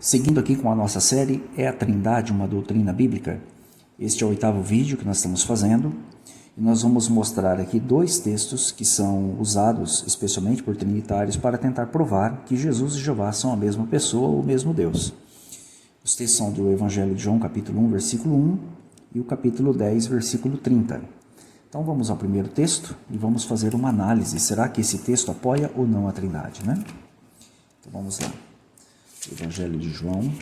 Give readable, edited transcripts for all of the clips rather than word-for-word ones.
Seguindo aqui com a nossa série, É a Trindade uma doutrina bíblica? Este é o 8º vídeo que nós estamos fazendo e nós vamos mostrar aqui 2 textos que são usados especialmente por trinitários para tentar provar que Jesus e Jeová são a mesma pessoa ou o mesmo Deus. Os textos são do Evangelho de João, capítulo 1, versículo 1 e o capítulo 10, versículo 30. Então vamos ao primeiro texto e vamos fazer uma análise. Será que esse texto apoia ou não a Trindade, né? Então vamos lá. Evangelho de João,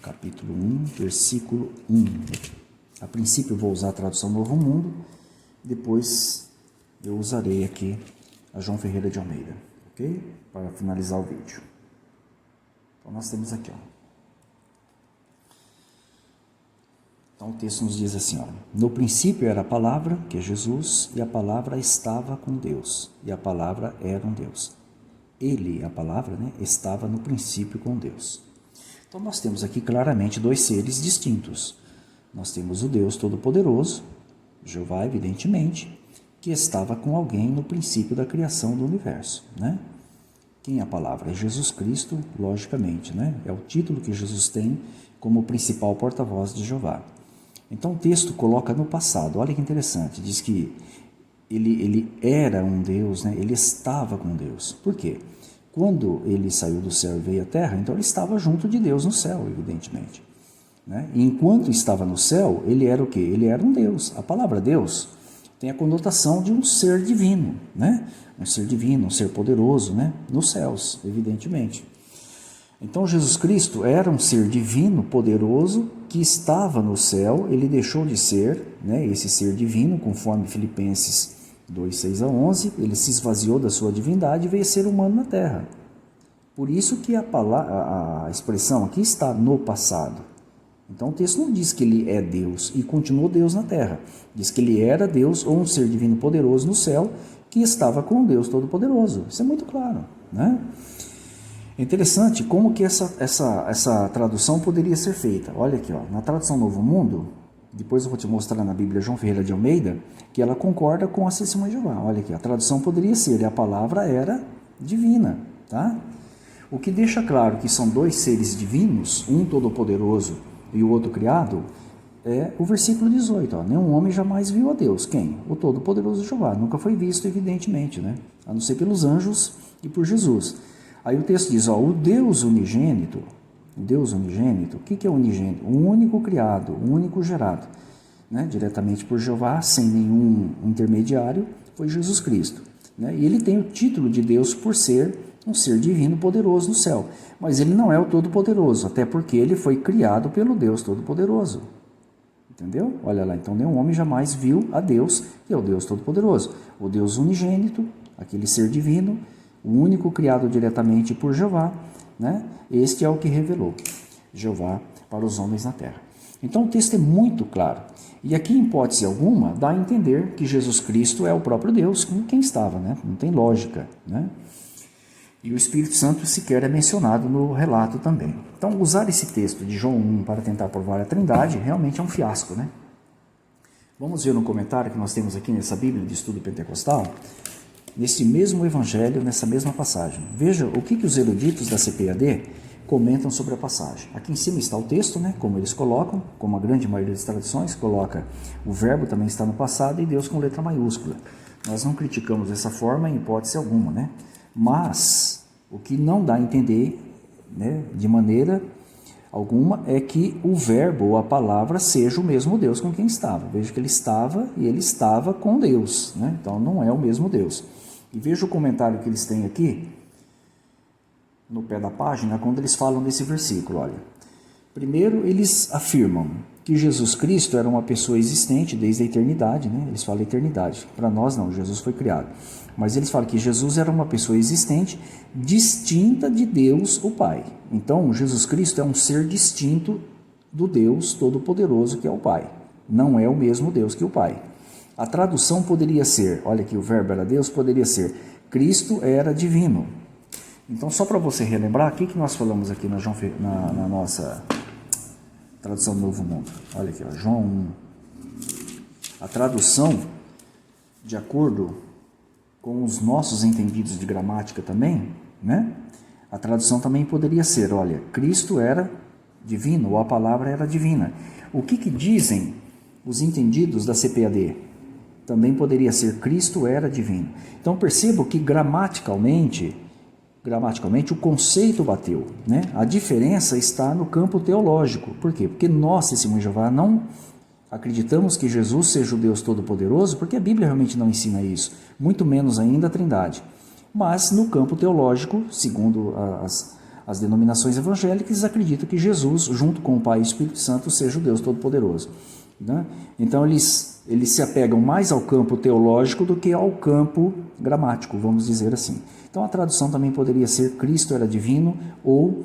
capítulo 1, versículo 1. A princípio eu vou usar a tradução Novo Mundo, depois eu usarei aqui a João Ferreira de Almeida, ok? Para finalizar o vídeo. Então nós temos aqui, ó. Então o texto nos diz assim, ó: no princípio era a palavra, que é Jesus, e a palavra estava com Deus, e a palavra era um Deus. Ele, a palavra, né, estava no princípio com Deus. Então nós temos aqui claramente 2 seres distintos. Nós temos o Deus Todo-Poderoso, Jeová, evidentemente, que estava com alguém no princípio da criação do universo, né? Quem é a palavra? É Jesus Cristo, logicamente, né? É o título que Jesus tem como principal porta-voz de Jeová. Então o texto coloca no passado, olha que interessante, diz que ele era um Deus, né? Ele estava com Deus. Por quê? Quando ele saiu do céu e veio à terra, então ele estava junto de Deus no céu, evidentemente, né? E enquanto estava no céu, ele era o quê? Ele era um Deus. A palavra Deus tem a conotação de um ser divino, né? Um ser divino, um ser poderoso, né? Nos céus, evidentemente. Então Jesus Cristo era um ser divino, poderoso, que estava no céu. Ele deixou de ser, né, esse ser divino, conforme Filipenses 2, 6 a 11, ele se esvaziou da sua divindade e veio ser humano na terra. Por isso que a expressão aqui está no passado. Então o texto não diz que ele é Deus e continuou Deus na terra. Diz que ele era Deus ou um ser divino poderoso no céu que estava com Deus Todo-Poderoso. Isso é muito claro, né? É interessante como que essa tradução poderia ser feita. Olha aqui, ó, na tradução Novo Mundo, depois eu vou te mostrar na Bíblia João Ferreira de Almeida, que ela concorda com a Testemunha de Jeová. Olha aqui, a tradução poderia ser, e a palavra era divina, tá? O que deixa claro que são 2 seres divinos, um todo-poderoso e o outro criado, é o versículo 18, ó, nenhum homem jamais viu a Deus. Quem? O todo-poderoso Jeová. Nunca foi visto, evidentemente, né? A não ser pelos anjos e por Jesus. Aí o texto diz, ó, o Deus unigênito, o que é unigênito? O único criado, o único gerado, né? Diretamente por Jeová, sem nenhum intermediário, foi Jesus Cristo, né? E ele tem o título de Deus por ser um ser divino poderoso no céu, mas ele não é o Todo-Poderoso, até porque ele foi criado pelo Deus Todo-Poderoso. Entendeu? Olha lá, então nenhum homem jamais viu a Deus, que é o Deus Todo-Poderoso. O Deus unigênito, aquele ser divino, o único criado diretamente por Jeová, né? Este é o que revelou Jeová para os homens na terra. Então o texto é muito claro. E aqui, em hipótese alguma, dá a entender que Jesus Cristo é o próprio Deus com quem estava, né? Não tem lógica, né? E o Espírito Santo sequer é mencionado no relato também. Então, usar esse texto de João 1 para tentar provar a Trindade realmente é um fiasco, né? Vamos ver no comentário que nós temos aqui nessa Bíblia de Estudo Pentecostal, nesse mesmo Evangelho, nessa mesma passagem. Veja o que os eruditos da CPAD comentam sobre a passagem. Aqui em cima está o texto, né? Como eles colocam, como a grande maioria das traduções, coloca o verbo também está no passado e Deus com letra maiúscula. Nós não criticamos dessa forma em hipótese alguma, né? Mas o que não dá a entender, né, de maneira alguma é que o verbo ou a palavra seja o mesmo Deus com quem estava. Veja que ele estava e ele estava com Deus, né? Então não é o mesmo Deus. E veja o comentário que eles têm aqui no pé da página quando eles falam desse versículo. Olha, primeiro eles afirmam que Jesus Cristo era uma pessoa existente desde a eternidade, né? Eles falam eternidade. Para nós não, Jesus foi criado. Mas eles falam que Jesus era uma pessoa existente, distinta de Deus, o Pai. Então, Jesus Cristo é um ser distinto do Deus Todo-Poderoso, que é o Pai. Não é o mesmo Deus que o Pai. A tradução poderia ser, olha aqui, o verbo era Deus, poderia ser, Cristo era divino. Então, só para você relembrar, o que nós falamos aqui na nossa tradução do Novo Mundo? Olha aqui, ó, João 1. A tradução, de acordo com os nossos entendidos de gramática também, né? A tradução também poderia ser, olha, Cristo era divino, ou a palavra era divina. O que dizem os entendidos da CPAD? Também poderia ser Cristo era divino. Então percebo que gramaticalmente o conceito bateu, né? A diferença está no campo teológico. Por quê? Porque nós, Testemunhas de Jeová, não acreditamos que Jesus seja o Deus Todo-Poderoso, porque a Bíblia realmente não ensina isso, muito menos ainda a Trindade. Mas no campo teológico, segundo as denominações evangélicas, acreditam que Jesus, junto com o Pai e o Espírito Santo, seja o Deus Todo-Poderoso, né? Então eles se apegam mais ao campo teológico do que ao campo gramático, vamos dizer assim. Então a tradução também poderia ser Cristo era divino ou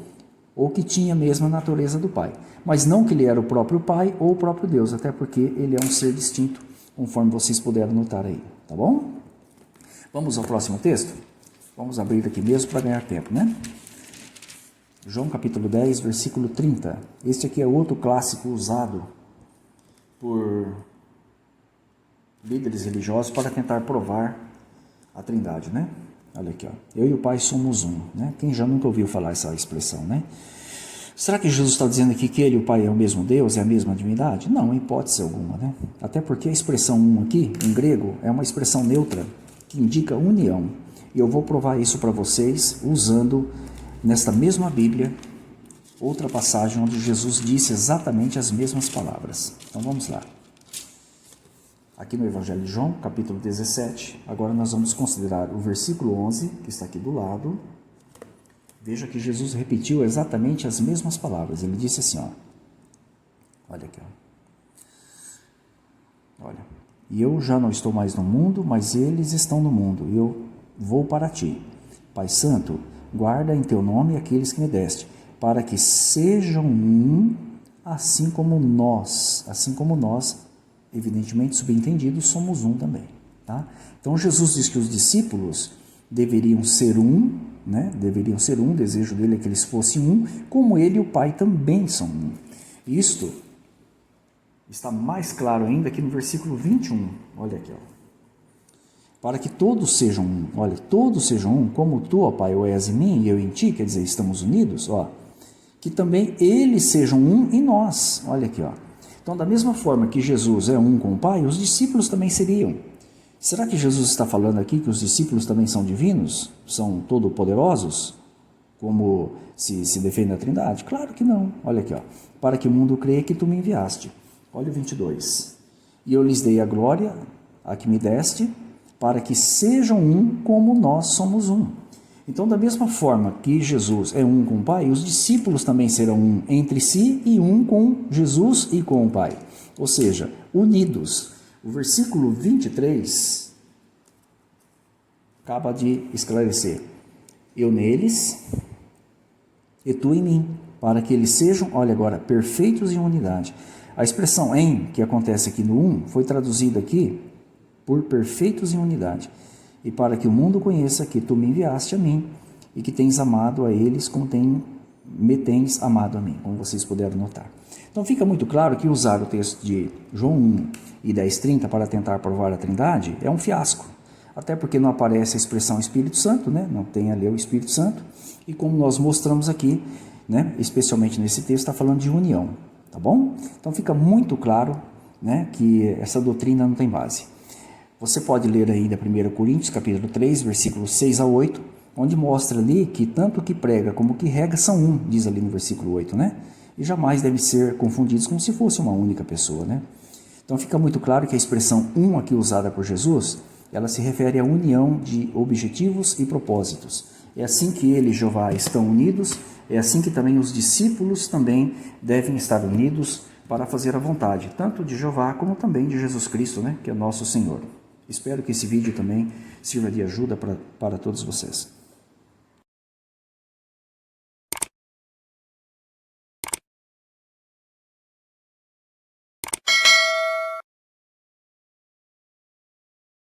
que tinha a mesma natureza do Pai. Mas não que ele era o próprio Pai ou o próprio Deus, até porque ele é um ser distinto, conforme vocês puderam notar aí, tá bom? Vamos ao próximo texto? Vamos abrir aqui mesmo para ganhar tempo, né? João capítulo 10, versículo 30. Este aqui é outro clássico usado por líderes religiosos para tentar provar a Trindade, né? Olha aqui, ó. Eu e o Pai somos um, né? Quem já nunca ouviu falar essa expressão, né? Será que Jesus está dizendo aqui que ele e o Pai é o mesmo Deus, é a mesma divindade? Não, em hipótese alguma, né? Até porque a expressão um aqui, em grego, é uma expressão neutra que indica união. E eu vou provar isso para vocês usando, nesta mesma Bíblia, outra passagem onde Jesus disse exatamente as mesmas palavras. Então vamos lá. Aqui no Evangelho de João, capítulo 17, agora nós vamos considerar o versículo 11, que está aqui do lado. Veja que Jesus repetiu exatamente as mesmas palavras. Ele disse assim, ó. Olha aqui, ó. Olha. E eu já não estou mais no mundo, mas eles estão no mundo. E eu vou para ti. Pai Santo, guarda em teu nome aqueles que me deste, para que sejam um, assim como nós, evidentemente subentendidos, somos um também, tá? Então Jesus diz que os discípulos deveriam ser um, né? Deveriam ser um, o desejo dele é que eles fossem um, como ele e o Pai também são um. Isto está mais claro ainda aqui no versículo 21, olha aqui, ó. Para que todos sejam um, olha, todos sejam um, como tu, ó Pai, o és em mim e eu em ti, quer dizer, estamos unidos, ó, que também eles sejam um em nós, olha aqui, ó. Então, da mesma forma que Jesus é um com o Pai, os discípulos também seriam. Será que Jesus está falando aqui que os discípulos também são divinos? São todo-poderosos? Como se defende a Trindade? Claro que não. Olha aqui, ó. Para que o mundo creia que tu me enviaste. Olha o 22. E eu lhes dei a glória a que me deste, para que sejam um como nós somos um. Então, da mesma forma que Jesus é um com o Pai, os discípulos também serão um entre si e um com Jesus e com o Pai. Ou seja, unidos. O versículo 23 acaba de esclarecer. Eu neles e tu em mim, para que eles sejam, olha agora, perfeitos em unidade. A expressão em, que acontece aqui no 1, foi traduzida aqui por perfeitos em unidade. E para que o mundo conheça que tu me enviaste a mim e que tens amado a eles como me tens amado a mim, como vocês puderam notar. Então fica muito claro que usar o texto de João 1 e 10:30 para tentar provar a Trindade é um fiasco. Até porque não aparece a expressão Espírito Santo, né? Não tem ali o Espírito Santo. E como nós mostramos aqui, né? Especialmente nesse texto, está falando de união, tá bom? Então fica muito claro, né? Que essa doutrina não tem base. Você pode ler ainda 1 Coríntios, capítulo 3, versículos 6 a 8, onde mostra ali que tanto o que prega como o que rega são um, diz ali no versículo 8, né? E jamais devem ser confundidos como se fosse uma única pessoa, né? Então fica muito claro que a expressão um aqui usada por Jesus, ela se refere à união de objetivos e propósitos. É assim que ele e Jeová estão unidos, é assim que também os discípulos também devem estar unidos para fazer a vontade, tanto de Jeová como também de Jesus Cristo, né? Que é nosso Senhor. Espero que esse vídeo também sirva de ajuda para todos vocês.